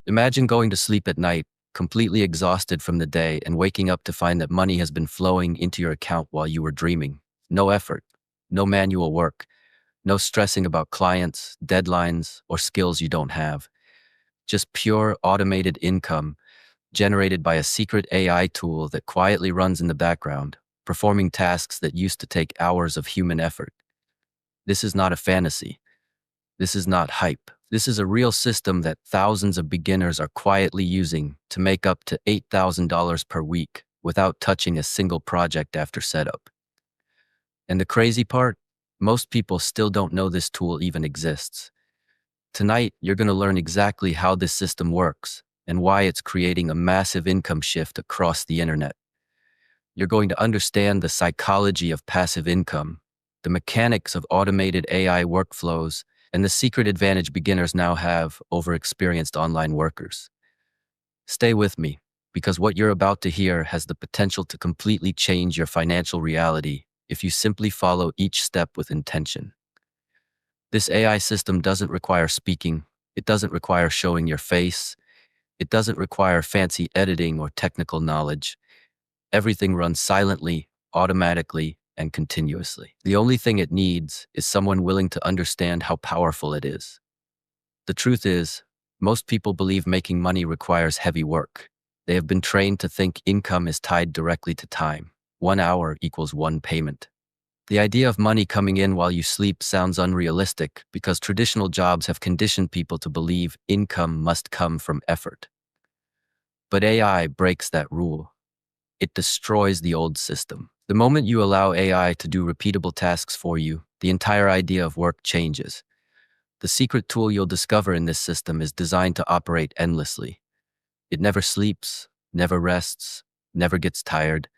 Imagine going to sleep at night, completely exhausted from the day, and waking up to find that money has been flowing into your account while you were dreaming. No effort, no manual work, no stressing about clients, deadlines, or skills you don't have. Just pure automated income generated by a secret AI tool that quietly runs in the background, performing tasks that used to take hours of human effort. This is not a fantasy. This is not hype. This is a real system that thousands of beginners are quietly using to make up to $8,000 per week without touching a single project after setup. And the crazy part? Most people still don't know this tool even exists. Tonight, you're going to learn exactly how this system works and why it's creating a massive income shift across the internet. You're going to understand the psychology of passive income, the mechanics of automated AI workflows, and the secret advantage beginners now have over experienced online workers. Stay with me, because what you're about to hear has the potential to completely change your financial reality if you simply follow each step with intention. This AI system doesn't require speaking, it doesn't require showing your face, it doesn't require fancy editing or technical knowledge. Everything runs silently, automatically, and continuously. The only thing it needs is someone willing to understand how powerful it is. The truth is, most people believe making money requires heavy work. They have been trained to think income is tied directly to time. 1 hour equals one payment. The idea of money coming in while you sleep sounds unrealistic because traditional jobs have conditioned people to believe income must come from effort. But AI breaks that rule. It destroys the old system. The moment you allow AI to do repeatable tasks for you, the entire idea of work changes. The secret tool you'll discover in this system is designed to operate endlessly. It never sleeps, never rests, never gets tired.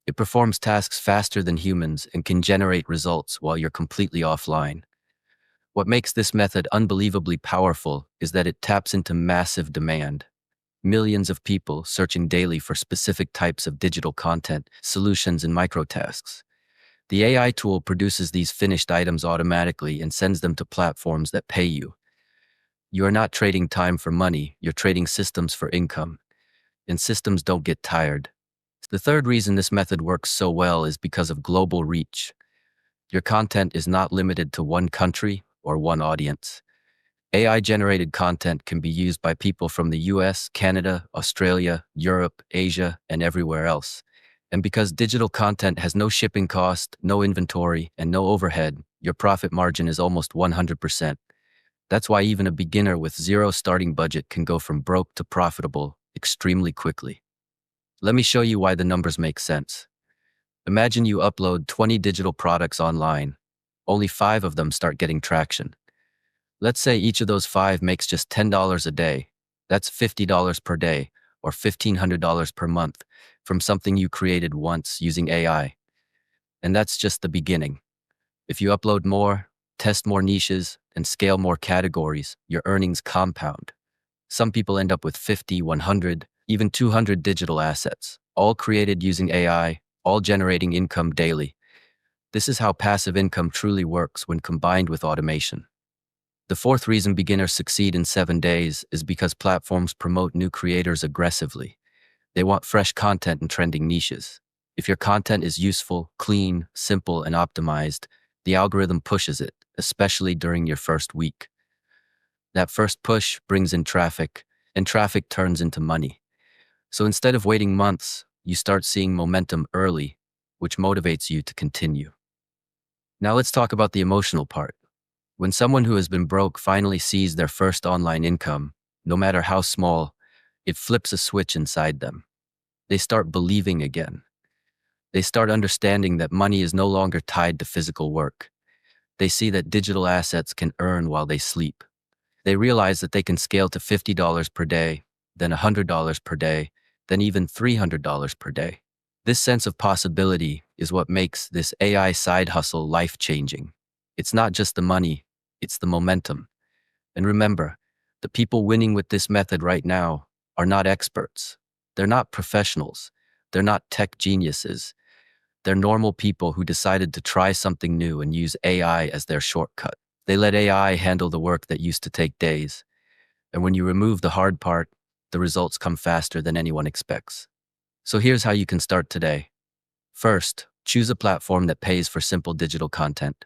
It performs tasks faster than humans and can generate results while you're completely offline. What makes this method unbelievably powerful is that it taps into massive demand. Millions of people searching daily for specific types of digital content, solutions, and microtasks. The AI tool produces these finished items automatically and sends them to platforms that pay you. You are not trading time for money, you're trading systems for income. And systems don't get tired. The third reason this method works so well is because of global reach. Your content is not limited to one country or one audience. AI-generated content can be used by people from the US, Canada, Australia, Europe, Asia, and everywhere else. And because digital content has no shipping cost, no inventory, and no overhead, your profit margin is almost 100%. That's why even a beginner with zero starting budget can go from broke to profitable extremely quickly. Let me show you why the numbers make sense. Imagine you upload 20 digital products online. Only 5 of them start getting traction. Let's say each of those 5 makes just $10 a day. That's $50 per day, or $1,500 per month, from something you created once using AI. And that's just the beginning. If you upload more, test more niches, and scale more categories, your earnings compound. Some people end up with 50, 100, even 200 digital assets, all created using AI, all generating income daily. This is how passive income truly works when combined with automation. The fourth reason beginners succeed in 7 days is because platforms promote new creators aggressively. They want fresh content and trending niches. If your content is useful, clean, simple, and optimized, the algorithm pushes it, especially during your first week. That first push brings in traffic, and traffic turns into money. So instead of waiting months, you start seeing momentum early, which motivates you to continue. Now let's talk about the emotional part. When someone who has been broke finally sees their first online income, no matter how small, it flips a switch inside them. They start believing again. They start understanding that money is no longer tied to physical work. They see that digital assets can earn while they sleep. They realize that they can scale to $50 per day, then $100 per day, then even $300 per day. This sense of possibility is what makes this AI side hustle life-changing. It's not just the money, it's the momentum. And remember, the people winning with this method right now are not experts. They're not professionals. They're not tech geniuses. They're normal people who decided to try something new and use AI as their shortcut. They let AI handle the work that used to take days. And when you remove the hard part, the results come faster than anyone expects. So here's how you can start today. First, choose a platform that pays for simple digital content.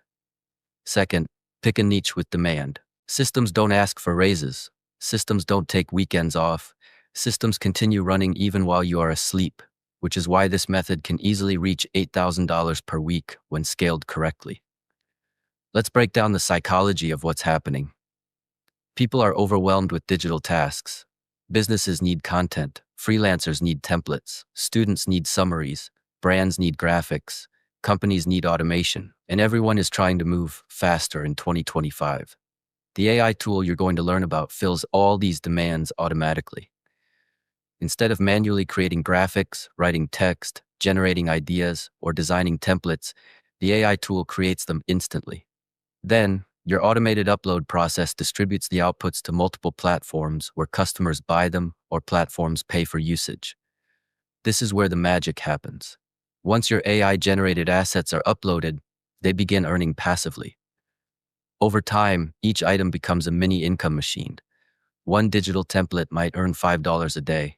Second, pick a niche with demand. Systems don't ask for raises. Systems don't take weekends off. Systems continue running even while you are asleep, which is why this method can easily reach $8,000 per week when scaled correctly. Let's break down the psychology of what's happening. People are overwhelmed with digital tasks. Businesses need content. Freelancers need templates. Students need summaries. Brands need graphics. Companies need automation. And everyone is trying to move faster in 2025. The AI tool you're going to learn about fills all these demands automatically. Instead of manually creating graphics, writing text, generating ideas, or designing templates, the AI tool creates them instantly. Then, your automated upload process distributes the outputs to multiple platforms where customers buy them or platforms pay for usage. This is where the magic happens. Once your AI-generated assets are uploaded, they begin earning passively. Over time, each item becomes a mini income machine. One digital template might earn $5 a day.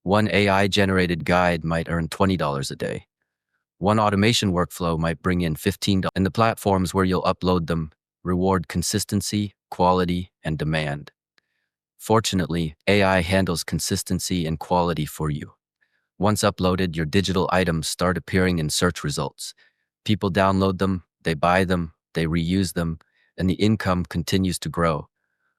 One AI-generated guide might earn $20 a day. One automation workflow might bring in $15, and the platforms where you'll upload them reward consistency, quality, and demand. Fortunately, AI handles consistency and quality for you. Once uploaded, your digital items start appearing in search results. People download them, they buy them, they reuse them, and the income continues to grow.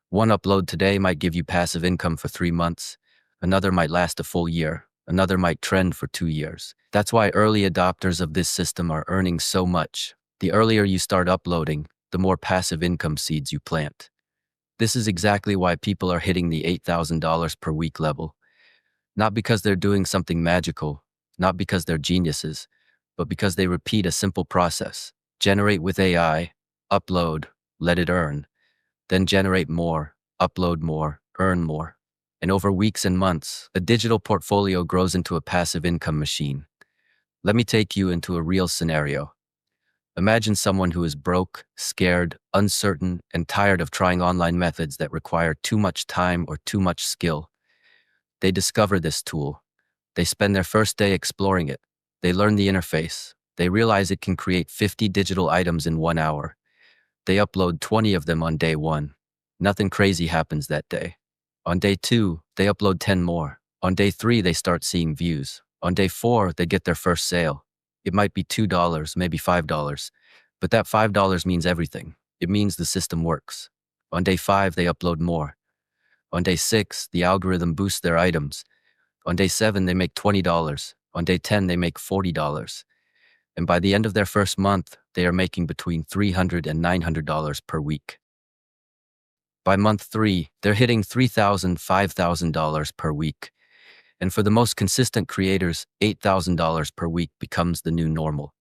One upload today might give you passive income for 3 months. Another might last a full year. Another might trend for 2 years. That's why early adopters of this system are earning so much. The earlier you start uploading, the more passive income seeds you plant. This is exactly why people are hitting the $8,000 per week level. Not because they're doing something magical, not because they're geniuses, but because they repeat a simple process. Generate with AI, upload, let it earn, then generate more, upload more, earn more. And over weeks and months, a digital portfolio grows into a passive income machine. Let me take you into a real scenario. Imagine someone who is broke, scared, uncertain, and tired of trying online methods that require too much time or too much skill. They discover this tool. They spend their first day exploring it. They learn the interface. They realize it can create 50 digital items in 1 hour. They upload 20 of them on day 1. Nothing crazy happens that day. On day 2, they upload 10 more. On day 3, they start seeing views. On day 4, they get their first sale. It might be $2, maybe $5, but that $5 means everything. It means the system works. On day 5, they upload more. On day 6, the algorithm boosts their items. On day 7, they make $20. On day 10, they make $40. And by the end of their first month, they are making between $300 and $900 per week. By month 3, they're hitting $3,000, $5,000 per week. And for the most consistent creators, $8,000 per week becomes the new normal.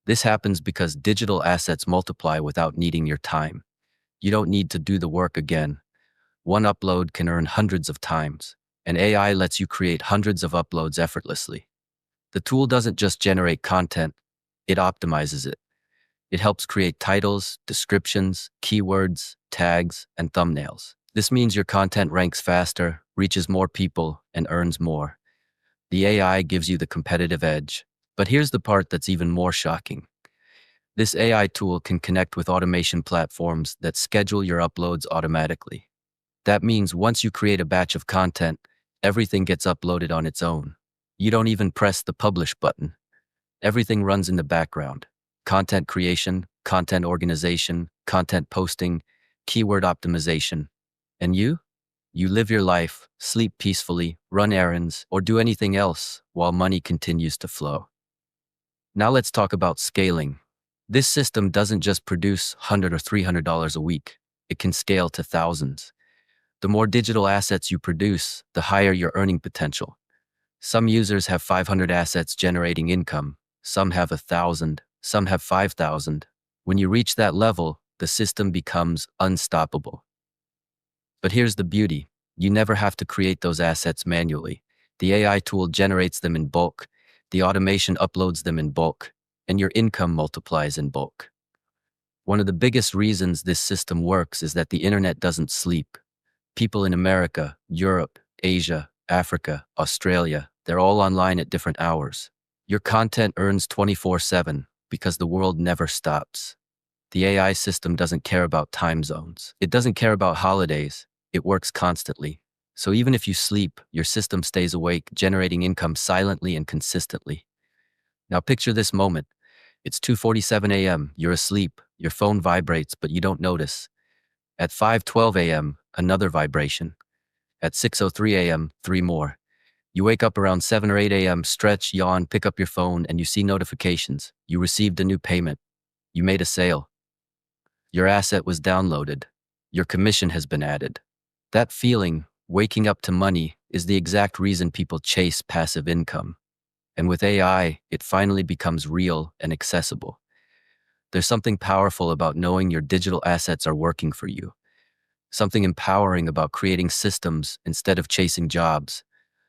This happens because digital assets multiply without needing your time. You don't need to do the work again. One upload can earn hundreds of times, and AI lets you create hundreds of uploads effortlessly. The tool doesn't just generate content, it optimizes it. It helps create titles, descriptions, keywords, tags, and thumbnails. This means your content ranks faster, reaches more people, and earns more. The AI gives you the competitive edge. But here's the part that's even more shocking. This AI tool can connect with automation platforms that schedule your uploads automatically. That means once you create a batch of content, everything gets uploaded on its own. You don't even press the publish button. Everything runs in the background. Content creation, content organization, content posting, keyword optimization. And you? You live your life, sleep peacefully, run errands, or do anything else while money continues to flow. Now let's talk about scaling. This system doesn't just produce $100 or $300 a week. It can scale to thousands. The more digital assets you produce, the higher your earning potential. Some users have 500 assets generating income. Some have 1,000. Some have 5,000. When you reach that level, the system becomes unstoppable. But here's the beauty. You never have to create those assets manually. The AI tool generates them in bulk. The automation uploads them in bulk. And your income multiplies in bulk. One of the biggest reasons this system works is that the internet doesn't sleep. People in America, Europe, Asia, Africa, Australia, they're all online at different hours. Your content earns 24/7 because the world never stops. The AI system doesn't care about time zones. It doesn't care about holidays. It works constantly. So even if you sleep, your system stays awake, generating income silently and consistently. Now picture this moment. It's 2:47 a.m., you're asleep, your phone vibrates, but you don't notice. At 5:12 a.m., another vibration. At 6:03 a.m., three more. You wake up around 7 or 8 a.m., stretch, yawn, pick up your phone, and you see notifications. You received a new payment. You made a sale. Your asset was downloaded. Your commission has been added. That feeling, waking up to money, is the exact reason people chase passive income. And with AI, it finally becomes real and accessible. There's something powerful about knowing your digital assets are working for you. Something empowering about creating systems instead of chasing jobs.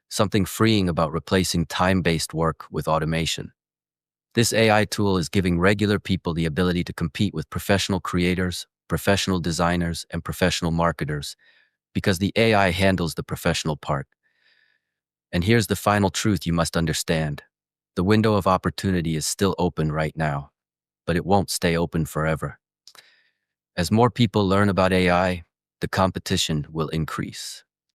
Something freeing about replacing time-based work with automation. This AI tool is giving regular people the ability to compete with professional creators, professional designers, and professional marketers, because the AI handles the professional part. And here's the final truth you must understand. The window of opportunity is still open right now, but it won't stay open forever. As more people learn about AI, the competition will increase.